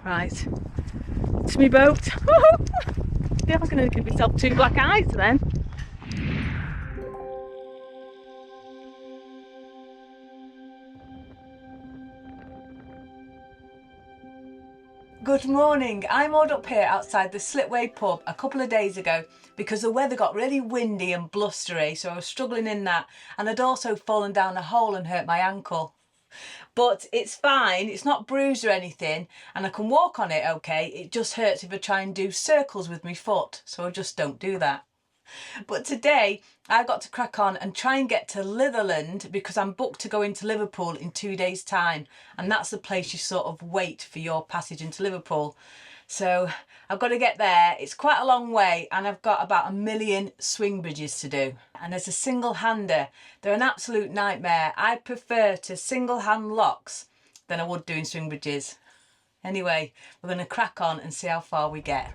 Right, to my boat. Yeah, I'm going to give myself 2 black eyes then. Good morning. I moored up here outside the Slipway pub a couple of days ago because the weather got really windy and blustery, so I was struggling in that, and I'd also fallen down a hole and hurt my ankle. But it's fine, it's not bruised or anything, and I can walk on it okay. It just hurts if I try and do circles with my foot, so I just don't do that. But today I got to crack on and try and get to Litherland because I'm booked to go into Liverpool in 2 days' time, and that's the place you sort of wait for your passage into Liverpool. So I've got to get there. It's quite a long way, and I've got about 1 million swing bridges to do. And as a single-hander, they're an absolute nightmare. I prefer to single-hand locks than I would doing swing bridges. Anyway, we're going to crack on and see how far we get.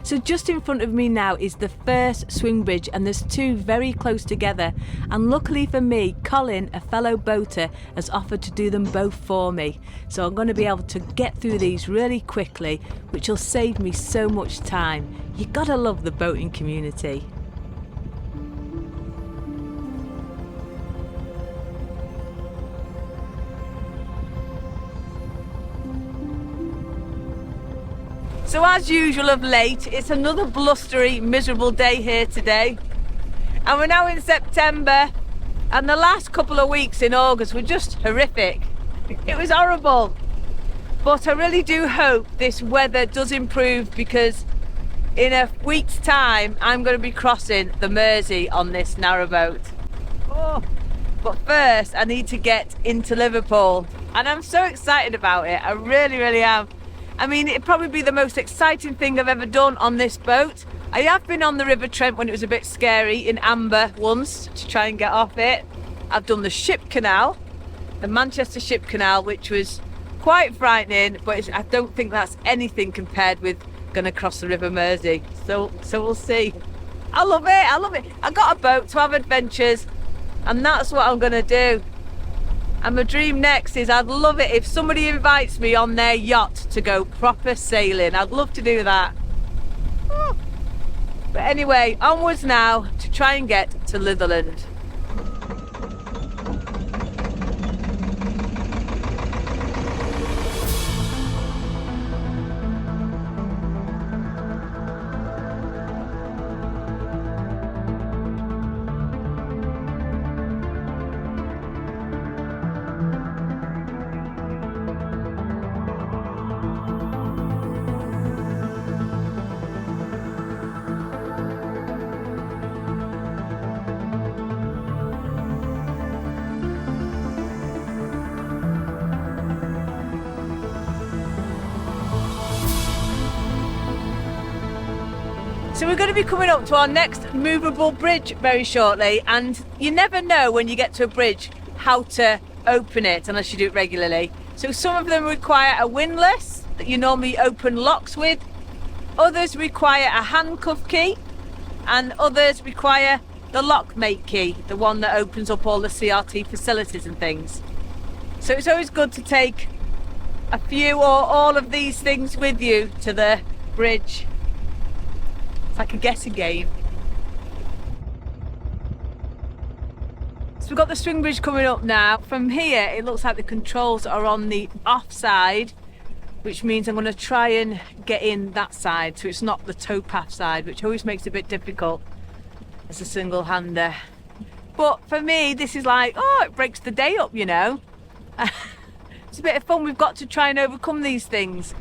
So just in front of me now is the first swing bridge, and there's 2 very close together, and luckily for me, Colin, a fellow boater, has offered to do them both for me. So I'm going to be able to get through these really quickly, which will save me so much time. You gotta love the boating community. So as usual of late, it's another blustery, miserable day here today. And we're now in September, and the last couple of weeks in August were just horrific. It was horrible. But I really do hope this weather does improve, because in a week's time, I'm going to be crossing the Mersey on this narrowboat. Oh, but first, I need to get into Liverpool. And I'm so excited about it. I really, really am. I mean, it'd probably be the most exciting thing I've ever done on this boat. I have been on the River Trent when it was a bit scary in Amber once to try and get off it. I've done the ship canal, the Manchester ship canal, which was quite frightening, but I don't think that's anything compared with going to cross the River Mersey. So we'll see. I love it, I love it. I got a boat to have adventures, and that's what I'm going to do. And my dream next is, I'd love it if somebody invites me on their yacht to go proper sailing. I'd love to do that. But anyway, onwards now to try and get to Litherland. So we're going to be coming up to our next movable bridge very shortly, and you never know when you get to a bridge how to open it unless you do it regularly. So some of them require a windlass that you normally open locks with, others require a handcuff key, and others require the lockmate key, the one that opens up all the CRT facilities and things. So it's always good to take a few or all of these things with you to the bridge. Like a guessing game. So we've got the swing bridge coming up now. From here it looks like the controls are on the off side, which means I'm going to try and get in that side so it's not the towpath side, which always makes it a bit difficult as a single hander. But for me this is like, oh, it breaks the day up, you know. It's a bit of fun. We've got to try and overcome these things.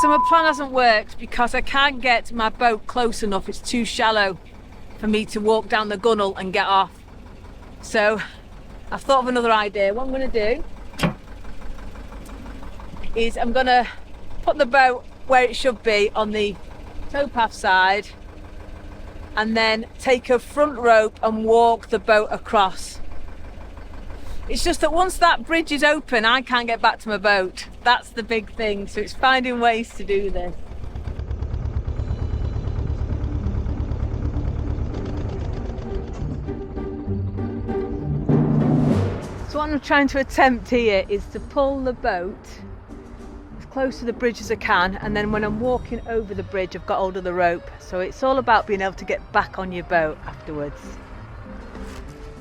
So my plan hasn't worked because I can't get my boat close enough. It's too shallow for me to walk down the gunnel and get off. So I've thought of another idea. What I'm going to do is I'm going to put the boat where it should be on the towpath side, and then take a front rope and walk the boat across. It's just that once that bridge is open, I can't get back to my boat. That's the big thing. So it's finding ways to do this. I'm trying to attempt here is to pull the boat as close to the bridge as I can, and then when I'm walking over the bridge I've got hold of the rope. So it's all about being able to get back on your boat afterwards.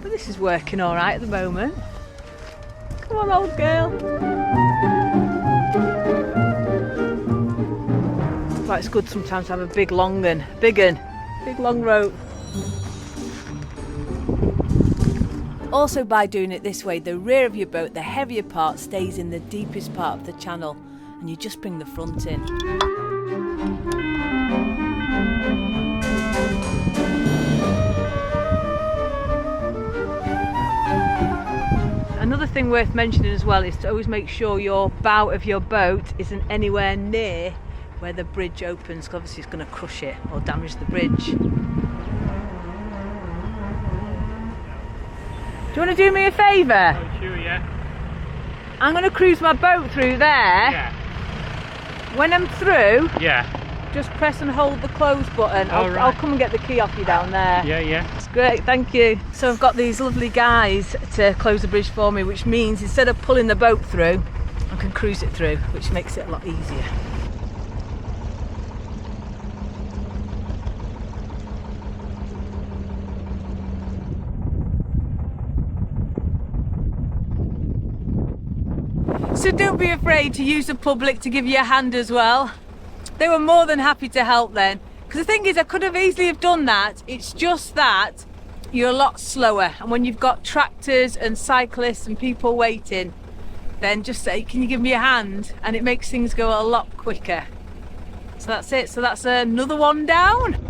But this is working all right at the moment. Come on, old girl. But it's good sometimes to have a big long rope. Also, by doing it this way, the rear of your boat, the heavier part, stays in the deepest part of the channel, and you just bring the front in. Another thing worth mentioning as well is to always make sure your bow of your boat isn't anywhere near where the bridge opens, because obviously it's going to crush it or damage the bridge. Do you want to do me a favour? Oh, sure, yeah. I'm going to cruise my boat through there. Yeah. When I'm through, Yeah. just press and hold the close button. Right. I'll come and get the key off you down there. Yeah, yeah. That's great, thank you. So I've got these lovely guys to close the bridge for me, which means instead of pulling the boat through, I can cruise it through, which makes it a lot easier. So don't be afraid to use the public to give you a hand as well. They were more than happy to help then. Because the thing is, I could have easily have done that. It's just that you're a lot slower. And when you've got tractors and cyclists and people waiting, then just say, can you give me a hand? And it makes things go a lot quicker. So that's it. So that's another one down.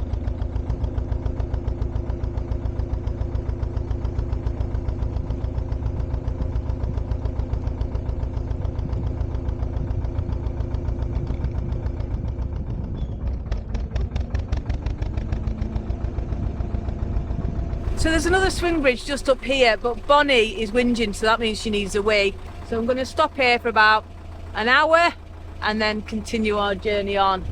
So there's another swing bridge just up here, but Bonny is whinging, so that means she needs a wee. So I'm going to stop here for about an hour and then continue our journey on.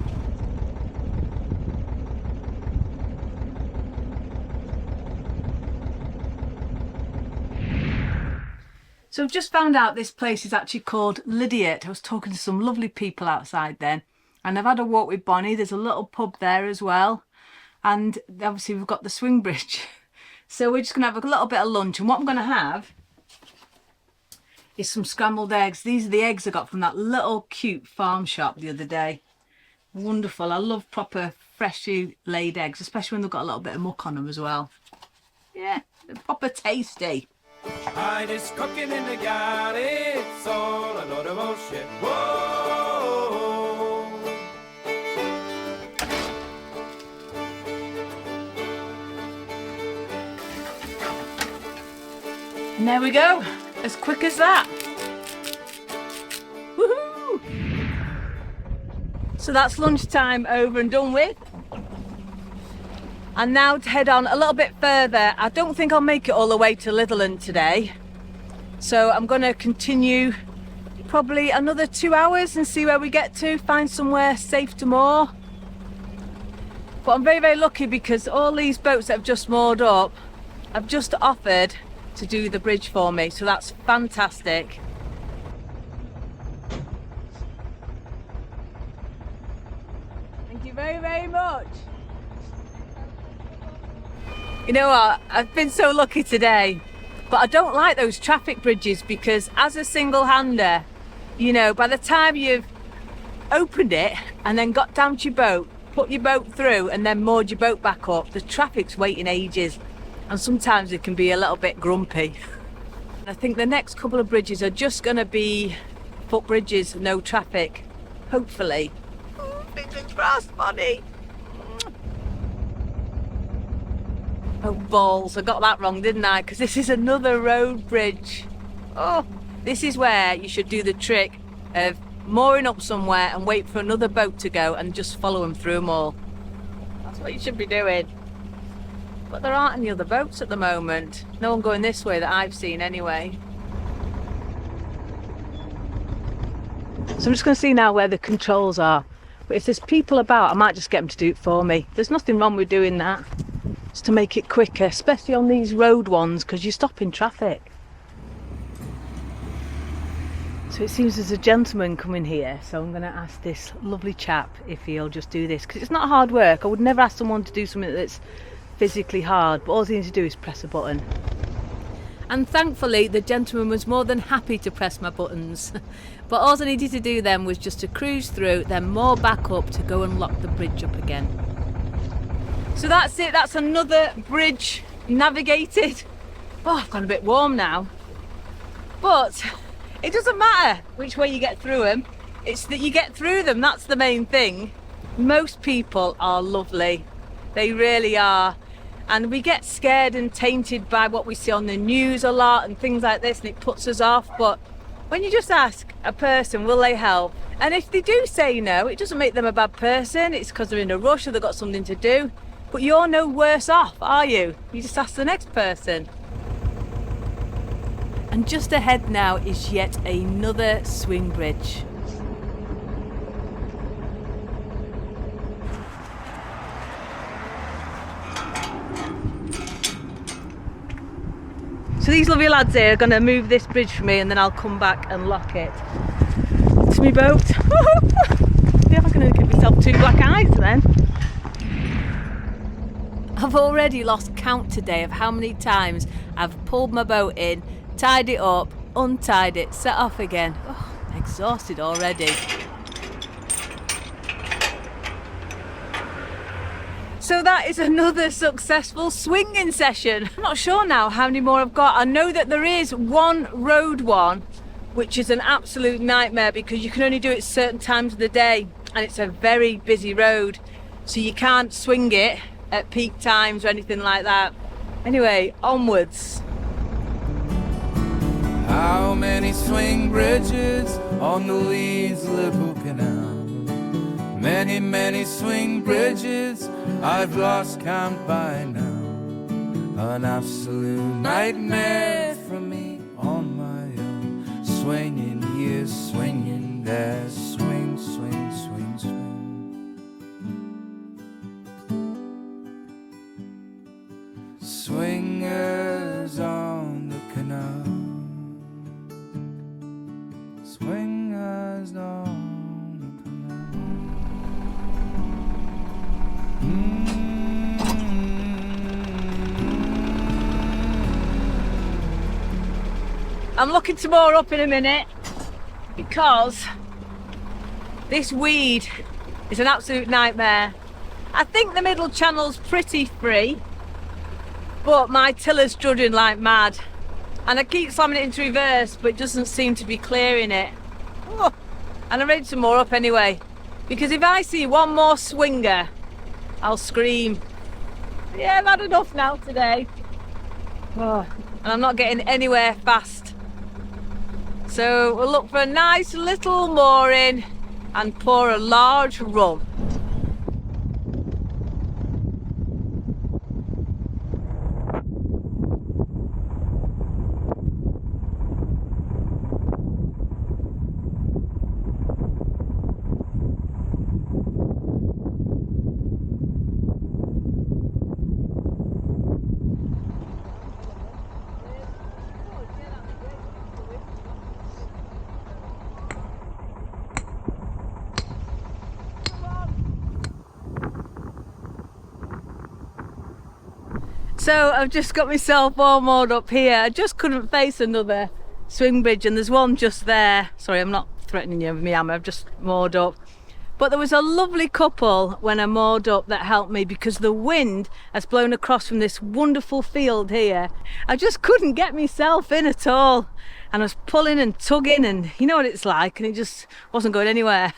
So I've just found out this place is actually called Lydiate. I was talking to some lovely people outside then, and I've had a walk with Bonny. There's a little pub there as well, and obviously we've got the swing bridge. So we're just going to have a little bit of lunch, and what I'm going to have is some scrambled eggs. These are the eggs I got from that little cute farm shop the other day. Wonderful. I love proper freshly laid eggs, especially when they've got a little bit of muck on them as well. Yeah, they're proper tasty. Heidi's cooking in the garden, it's all a load of bullshit. Whoa! And there we go, as quick as that. Woohoo! So that's lunchtime over and done with. And now to head on a little bit further. I don't think I'll make it all the way to Litherland today. So I'm going to continue probably another 2 hours and see where we get to, find somewhere safe to moor. But I'm very, very lucky because all these boats that have just moored up, I've just offered to do the bridge for me, so that's fantastic. Thank you very, very much. You know what, I've been so lucky today, but I don't like those traffic bridges because as a single-hander, you know, by the time you've opened it and then got down to your boat, put your boat through and then moored your boat back up, the traffic's waiting ages. And sometimes it can be a little bit grumpy. I think the next couple of bridges are just going to be footbridges, no traffic, hopefully. Fingers crossed, Bonny. Oh balls, I got that wrong, didn't I? Because this is another road bridge. Oh, this is where you should do the trick of mooring up somewhere and wait for another boat to go and just follow them through them all. That's what you should be doing. But there aren't any other boats at the moment. No one going this way that I've seen anyway. So I'm just going to see now where the controls are. But if there's people about, I might just get them to do it for me. There's nothing wrong with doing that. Just to make it quicker, especially on these road ones, because you stop in traffic. So it seems there's a gentleman coming here, so I'm going to ask this lovely chap if he'll just do this, because it's not hard work. I would never ask someone to do something that's physically hard, but all they need to do is press a button. And thankfully the gentleman was more than happy to press my buttons. But all I needed to do then was just to cruise through, then moor back up to go and lock the bridge up again. So that's it, that's another bridge navigated. Oh, I've gone a bit warm now. But it doesn't matter which way you get through them, it's that you get through them, that's the main thing. Most people are lovely, they really are. And we get scared and tainted by what we see on the news a lot and things like this, and it puts us off. But when you just ask a person, will they help? And if they do say no, it doesn't make them a bad person. It's because they're in a rush or they've got something to do. But you're no worse off, are you? You just ask the next person. And just ahead now is yet another swing bridge. So these lovely lads here are going to move this bridge for me, and then I'll come back and lock it to my boat. Yeah, I'm going to give myself 2 black eyes then. I've already lost count today of how many times I've pulled my boat in, tied it up, untied it, set off again. Oh, I'm exhausted already. So that is another successful swinging session. I'm not sure now how many more I've got. I know that there is one road one, which is an absolute nightmare because you can only do it certain times of the day, and it's a very busy road. So you can't swing it at peak times or anything like that. Anyway, onwards. How many swing bridges on the Leeds Liverpool Canal? Many, many swing bridges, I've lost count by now. An absolute nightmare for me on my own. Swinging here, swinging there, swing, swing, swing, swing. Swingers on the canal. Swingers on. I'm looking to moor up in a minute because this weed is an absolute nightmare. I think the middle channel's pretty free, but my tiller's judging like mad, and I keep slamming it into reverse, but it doesn't seem to be clearing it. Oh, and I'm ready to moor up anyway, because if I see one more swinger, I'll scream. Yeah, I've had enough now today. Oh, and I'm not getting anywhere fast. So we'll look for a nice little mooring and pour a large rum. So I've just got myself all moored up here. I just couldn't face another swing bridge, and there's one just there. Sorry, I'm not threatening you with my hammer, I've just moored up. But there was a lovely couple when I moored up that helped me, because the wind has blown across from this wonderful field here. I just couldn't get myself in at all, and I was pulling and tugging, and you know what it's like, and it just wasn't going anywhere.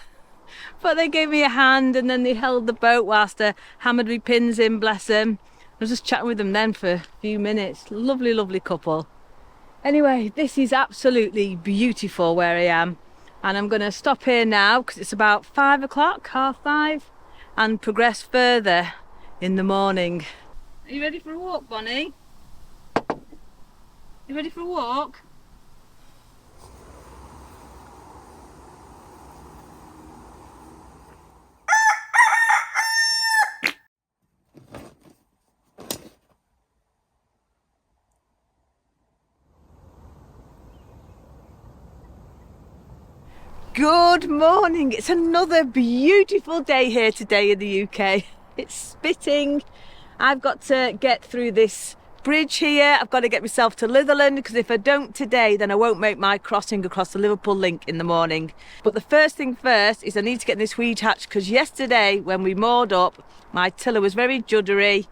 But they gave me a hand, and then they held the boat whilst I hammered my pins in, bless them. I was just chatting with them then for a few minutes. Lovely, lovely couple. Anyway, this is absolutely beautiful where I am, and I'm going to stop here now because it's about 5 o'clock, 5:30, and progress further in the morning. Are you ready for a walk, Bonnie? You ready for a walk? Good morning. It's another beautiful day here today in the UK. It's spitting. I've got to get through this bridge here. I've got to get myself to Litherland, because if I don't today, then I won't make my crossing across the Liverpool link in the morning. But the first thing first is I need to get in this weed hatch, because yesterday when we moored up, my tiller was very juddery.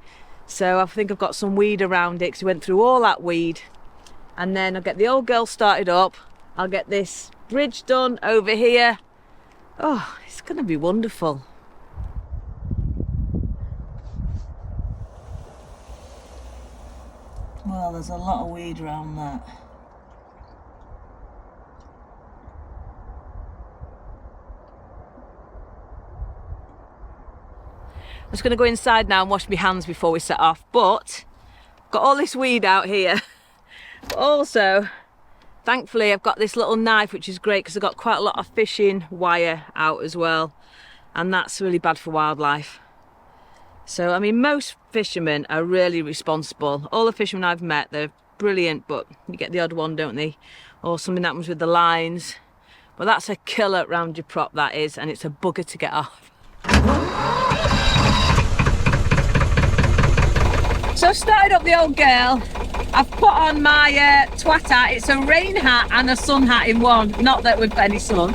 So I think I've got some weed around it, because we went through all that weed. And then I'll get the old girl started up. I'll get this bridge done over here. Oh, it's going to be wonderful. Well, there's a lot of weed around that. I'm just going to go inside now and wash my hands before we set off. But got all this weed out here. But also, thankfully, I've got this little knife, which is great because I've got quite a lot of fishing wire out as well. And that's really bad for wildlife. So, I mean, most fishermen are really responsible. All the fishermen I've met, they're brilliant, but you get the odd one, don't they? Or something happens with the lines. But that's a killer round your prop, that is, and it's a bugger to get off. So I've started up the old girl. I've put on my twat hat. It's a rain hat and a sun hat in one. Not that we've got any sun.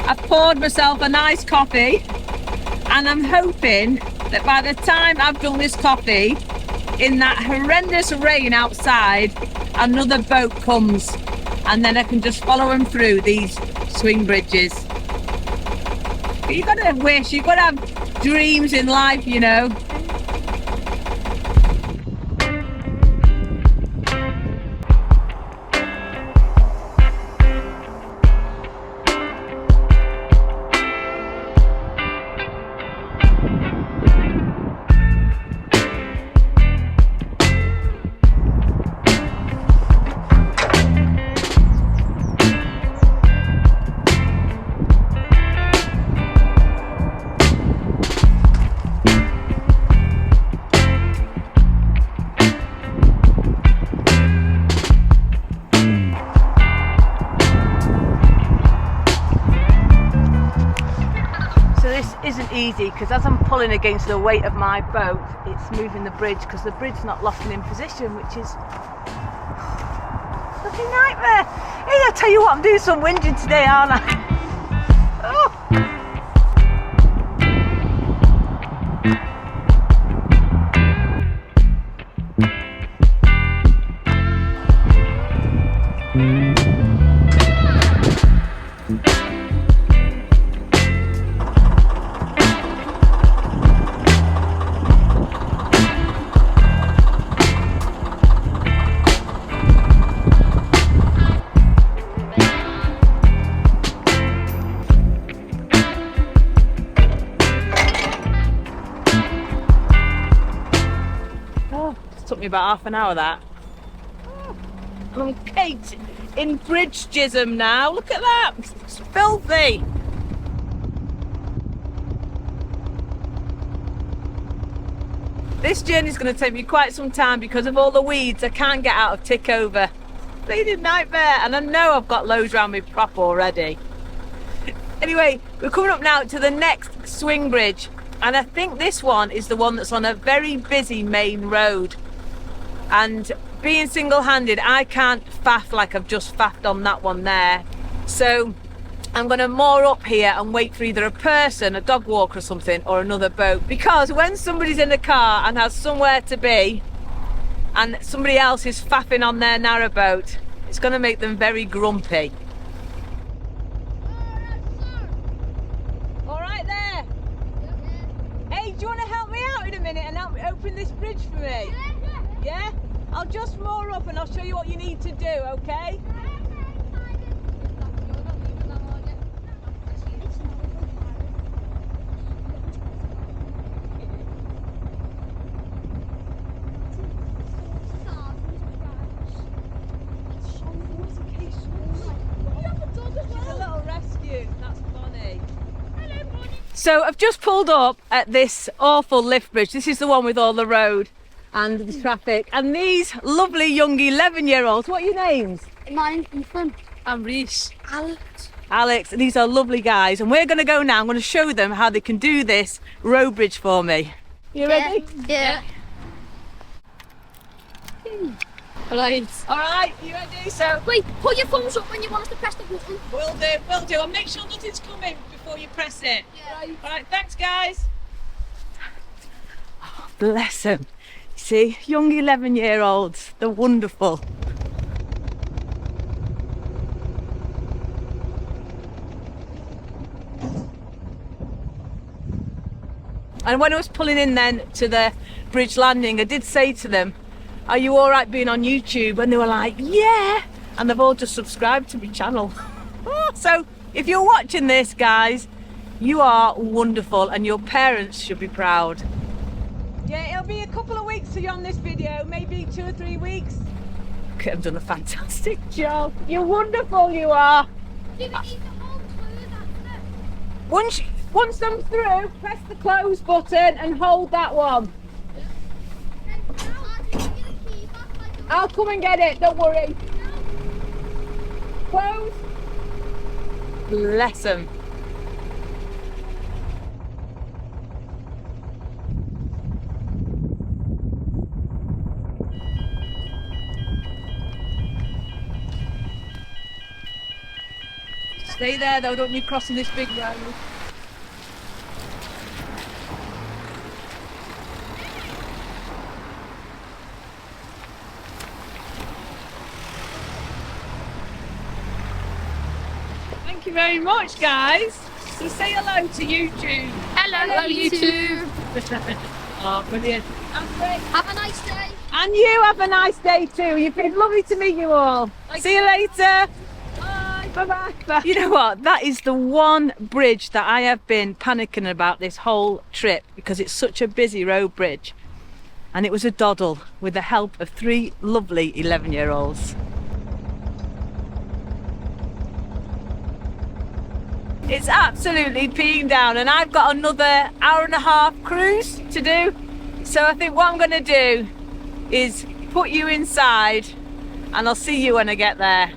I've poured myself a nice coffee, and I'm hoping that by the time I've done this coffee, in that horrendous rain outside, another boat comes, and then I can just follow them through these swing bridges. But you've got to wish, you've got to have dreams in life, you know. Isn't easy, because as I'm pulling against the weight of my boat, it's moving the bridge, because the bridge's not locking in position, which is a bloody nightmare. Hey, I tell you what, I'm doing some whinging today, aren't I? Oh. Took me about half an hour, that. I'm caked in bridge jism now. Look at that. It's filthy. This journey's going to take me quite some time because of all the weeds. I can't get out of Tickover. Bleeding nightmare. And I know I've got loads around my prop already. Anyway, we're coming up now to the next swing bridge. And I think this one is the one that's on a very busy main road. And being single-handed, I can't faff like I've just faffed on that one there. So I'm going to moor up here and wait for either a person, a dog walker or something, or another boat. Because when somebody's in a car and has somewhere to be, and somebody else is faffing on their narrowboat, it's going to make them very grumpy. All right there. Hey, do you want to help me out in a minute and help me open this bridge for me? Yeah? I'll just moor up and I'll show you what you need to do, okay? She's a little rescue. That's Bonny. Hello, Bonny. So I've just pulled up at this awful lift bridge. This is the one with all the road and the traffic, and these lovely young 11-year-olds. What are your name's? Mine's Ethan. I'm Reese. Alex. Alex, these are lovely guys, and we're going to go now. I'm going to show them how they can do this row bridge for me. You ready? Yeah. Right. All right, you ready? So Wait, put your thumbs up when you want us to press the button. we'll do. And make sure nothing's coming before you press it. Yeah. Right. All right, thanks, guys. Oh, bless them. See, young 11-year-olds, they're wonderful. And when I was pulling in then to the bridge landing, I did say to them, are you all right being on YouTube? And they were like, yeah. And they've all just subscribed to my channel. So if you're watching this, guys, you are wonderful and your parents should be proud. Yeah, it'll be a couple of weeks till you're on this video, maybe 2 or 3 weeks. Okay, I've done a fantastic job. You're wonderful, you are. Do we need to hold through that? Once I'm through, press the close button and hold that one. I'll come and get it, don't worry. Close. Bless them. Stay there though, don't you crossing this big road. Thank you very much, guys. So say hello to YouTube. Hello, YouTube. Oh, brilliant. Have a nice day. And you have a nice day too. You've been lovely to meet you all. See you later. Bye. Bye bye. You know what? That is the one bridge that I have been panicking about this whole trip because it's such a busy road bridge. And it was a doddle with the help of 3 lovely 11-year-olds. It's absolutely peeing down and I've got another hour-and-a-half cruise to do. So I think what I'm going to do is put you inside and I'll see you when I get there.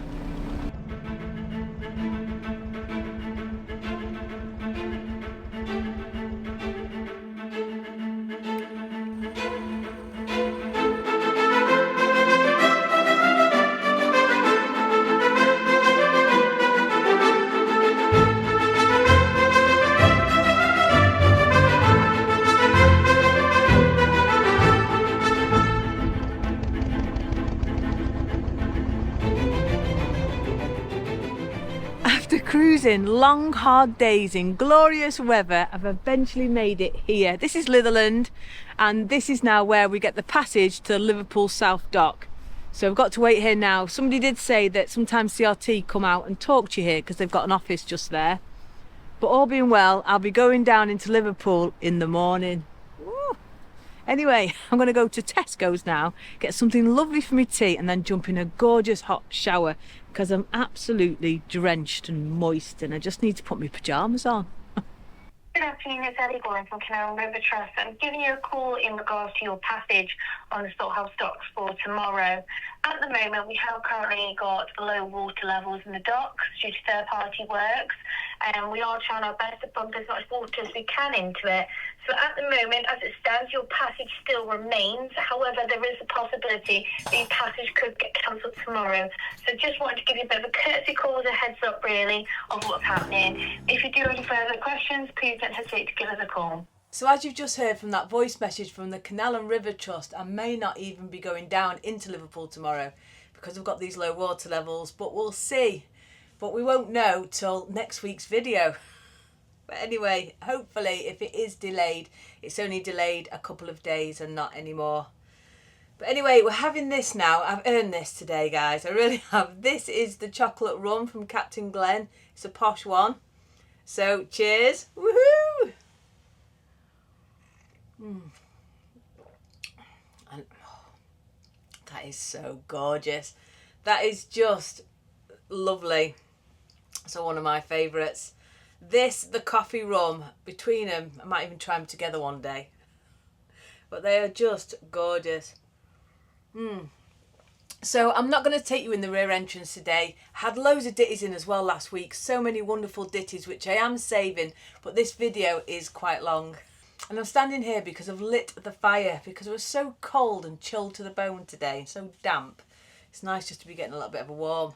After cruising long hard days in glorious weather, I've eventually made it here. This is Litherland and this is now where we get the passage to Liverpool South Dock. So I've got to wait here now. Somebody did say that sometimes CRT come out and talk to you here because they've got an office just there. But all being well, I'll be going down into Liverpool in the morning. Woo. Anyway, I'm going to go to Tesco's now, get something lovely for my tea and then jump in a gorgeous hot shower because I'm absolutely drenched and moist and I just need to put my pyjamas on. Good afternoon, it's Ellie calling from Canal and River Trust. I'm giving you a call in regards to your passage on the Stockhouse docks for tomorrow. At the moment, we have currently got low water levels in the docks due to third-party works, and we are trying our best to pump as much water as we can into it. So at the moment, as it stands, your passage still remains. However, there is a possibility the passage could get cancelled tomorrow. So just wanted to give you a bit of a courtesy call as a heads up, really, of what's happening. If you do have any further questions, please don't hesitate to give us a call. So as you've just heard from that voice message from the Canal and River Trust, I may not even be going down into Liverpool tomorrow because we've got these low water levels, but we'll see. But we won't know till next week's video. But anyway, hopefully if it is delayed, it's only delayed a couple of days and not anymore. But anyway, we're having this now. I've earned this today, guys. I really have. This is the chocolate rum from Captain Glenn. It's a posh one. So cheers. Woohoo! And that is so gorgeous. That is just lovely. So one of my favourites. This, the coffee rum, between them, I might even try them together one day. But they are just gorgeous. So I'm not going to take you in the rear entrance today. Had loads of ditties in as well last week. So many wonderful ditties which I am saving, but this video is quite long. And I'm standing here because I've lit the fire because it was so cold and chilled to the bone today, so damp. It's nice just to be getting a little bit of a warm.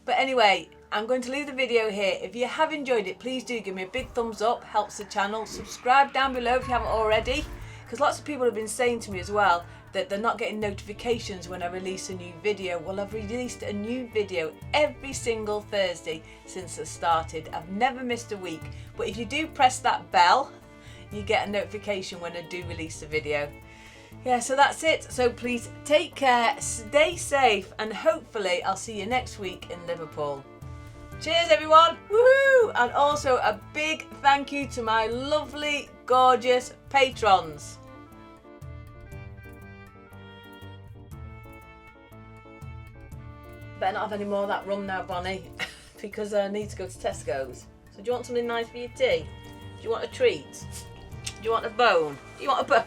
But anyway, I'm going to leave the video here. If you have enjoyed it, please do give me a big thumbs up, helps the channel. Subscribe down below if you haven't already, because lots of people have been saying to me as well that they're not getting notifications when I release a new video. Well, I've released a new video every single Thursday since I started. I've never missed a week. But if you do press that bell, you get a notification when I do release a video. Yeah, so that's it. So please take care, stay safe, and hopefully I'll see you next week in Liverpool. Cheers everyone, woohoo! And also a big thank you to my lovely, gorgeous patrons. Better not have any more of that rum now, Bonny, because I need to go to Tesco's. So do you want something nice for your tea? Do you want a treat? Do you want a bone? Do you want a bone?